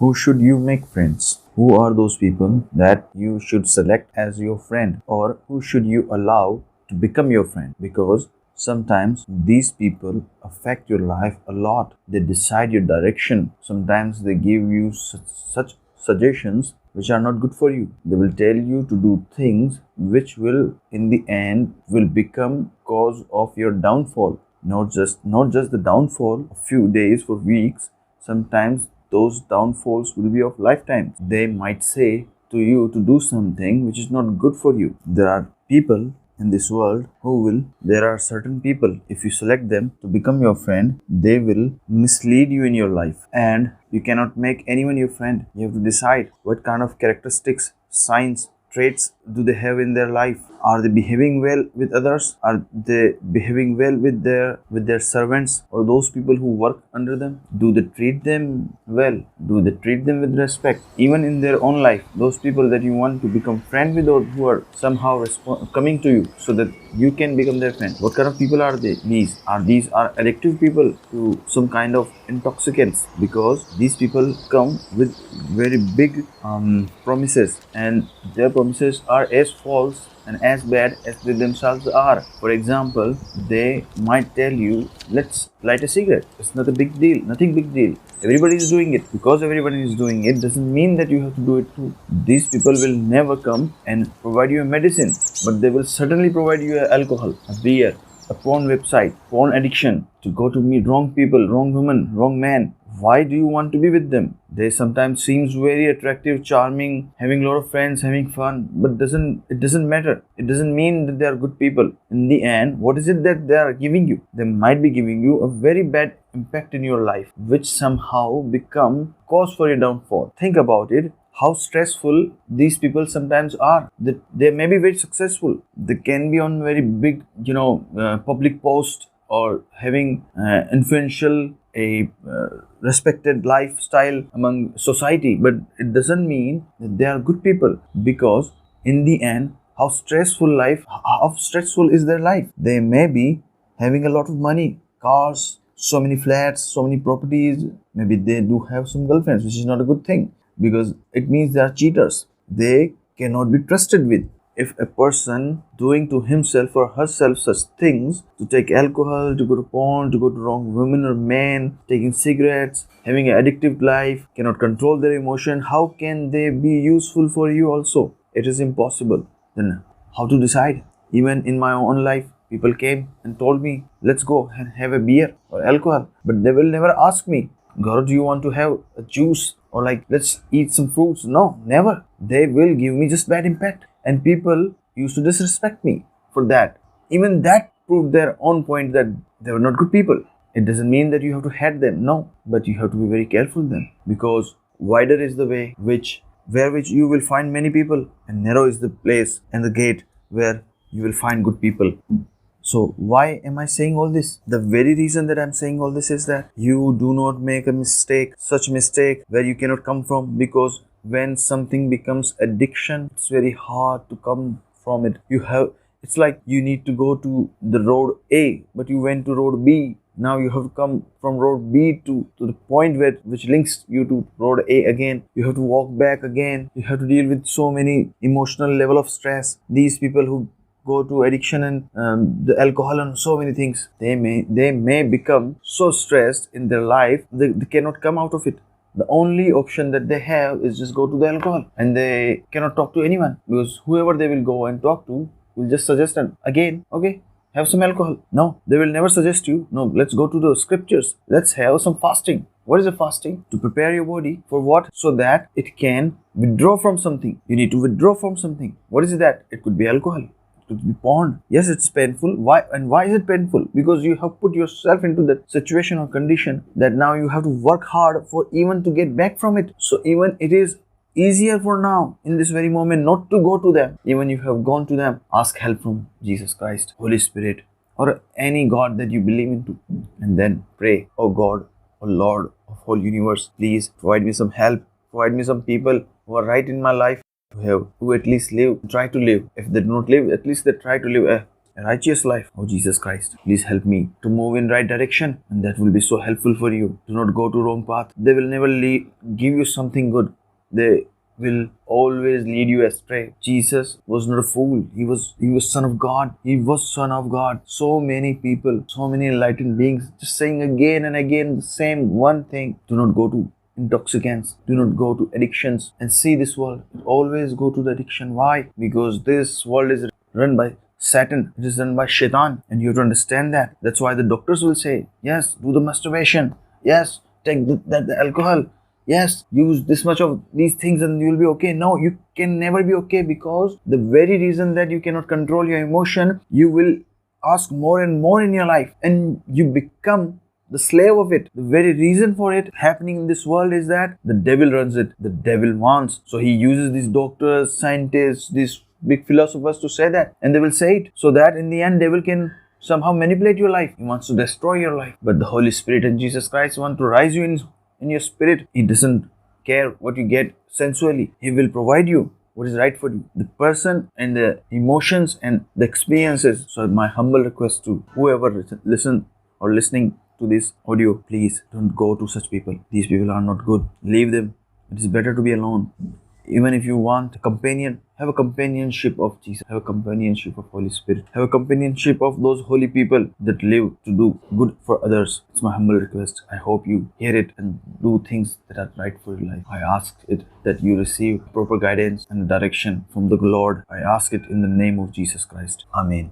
Who should you make friends? Who are those people that you should select as your friend, or who should you allow to become your friend? Because sometimes these people affect your life a lot. They decide your direction. Sometimes they give you such suggestions which are not good for you. They will tell you to do things which will in the end will become cause of your downfall. Not just the downfall a few days for weeks. Sometimes those downfalls will be of lifetime. They might say to you to do something which is not good for you. There are people in this world there are certain people, if you select them to become your friend, they will mislead you in your life. And you cannot make anyone your friend. You have to decide what kind of characteristics, signs, traits do they have in their life. Are they behaving well with others? Are they behaving well with their servants or those people who work under them? Do they treat them well? Do they treat them with respect? Even in their own life, those people that you want to become friend with or who are somehow coming to you so that you can become their friend. What kind of people are they? These are addictive people to some kind of intoxicants, because these people come with very big promises, and their promises are as false and as bad as they themselves are. For example, they might tell you, let's light a cigarette. It's not a big deal, nothing big deal. Everybody is doing it. Because everybody is doing it doesn't mean that you have to do it too. These people will never come and provide you a medicine, but they will certainly provide you alcohol, a beer, a porn website, porn addiction, to go to meet wrong people, wrong woman, wrong man. Why do you want to be with them? They sometimes seems very attractive, charming, having a lot of friends, having fun, but it doesn't matter. It doesn't mean that they are good people. In the end, what is it that they are giving you? They might be giving you a very bad impact in your life, which somehow become cause for your downfall. Think about it. How stressful these people sometimes are. They may be very successful. They can be on very big, public post, or having influential, a respected lifestyle among society, but it doesn't mean that they are good people, because in the end, how stressful is their life. They may be having a lot of money, cars, so many flats, so many properties. Maybe they do have some girlfriends, which is not a good thing, because it means they are cheaters. They cannot be trusted with. If a person doing to himself or herself such things, to take alcohol, to go to porn, to go to wrong women or men, taking cigarettes, having an addictive life, cannot control their emotion, how can they be useful for you also? It is impossible. Then how to decide? Even in my own life, people came and told me, let's go and have a beer or alcohol, but they will never ask me, Gaurav, do you want to have a juice, or like, let's eat some fruits? No, never. They will give me just bad impact. And people used to disrespect me for that. Even that proved their own point that they were not good people. It doesn't mean that you have to hate them, no, but you have to be very careful then, because wider is the way which you will find many people, and narrow is the place and the gate where you will find good people. So why am I saying all this? The very reason that I'm saying all this is that you do not make a mistake, such mistake where you cannot come from, because when something becomes addiction, it's very hard to come from it. It's like you need to go to the road A, but you went to road B. Now you have to come from road B to the point which links you to road A again. You have to walk back again. You have to deal with so many emotional level of stress. These people who go to addiction and the alcohol and so many things, they may become so stressed in their life they cannot come out of it. The only option that they have is just go to the alcohol, and they cannot talk to anyone, because whoever they will go and talk to will just suggest them again, okay, have some alcohol. No, they will never suggest you, no, let's go to the scriptures, let's have some fasting. What is a fasting? To prepare your body for what? So that it can withdraw from something. You need to withdraw from something. What is that? It could be alcohol. To be porn. Yes, it's painful. Why is it painful? Because you have put yourself into that situation or condition that now you have to work hard for even to get back from it. So even it is easier for now in this very moment not to go to them. Even if you have gone to them, ask help from Jesus Christ, Holy Spirit, or any God that you believe into, and then pray, oh God, oh Lord of whole universe, please provide me some help, provide me some people who are right in my life, who at least try to live. If they do not live, at least they try to live a a righteous life. Oh Jesus Christ, please help me to move in right direction, and that will be so helpful for you. Do not go to wrong path. They will never give you something good. They will always lead you astray. Jesus was not a fool. He was Son of God. He was Son of God. So many people, so many enlightened beings just saying again and again the same one thing. Do not go to intoxicants. Do not go to addictions and see this world. Always go to the addiction. Why? Because this world is run by Satan. It is run by Shaitan, and you have to understand that. That's why the doctors will say, yes, do the masturbation. Yes, take the alcohol. Yes, use this much of these things and you will be okay. No, you can never be okay, because the very reason that you cannot control your emotion, you will ask more and more in your life and you become the slave of it. The very reason for it happening in this world is that the devil runs it. The devil wants. So he uses these doctors, scientists, these big philosophers to say that, and they will say it so that in the end devil can somehow manipulate your life. He wants to destroy your life. But the Holy Spirit and Jesus Christ want to rise you in your spirit. He doesn't care what you get sensually. He will provide you what is right for you, the person and the emotions and the experiences. So my humble request to whoever listen or listening to this audio, please don't go to such people. These people are not good. Leave them. It is better to be alone. Even if you want a companion, have a companionship of Jesus, have a companionship of Holy Spirit, have a companionship of those holy people that live to do good for others. It's my humble request. I hope you hear it and do things that are right for your life. I ask it that you receive proper guidance and direction from the Lord. I ask it in the name of Jesus Christ. Amen.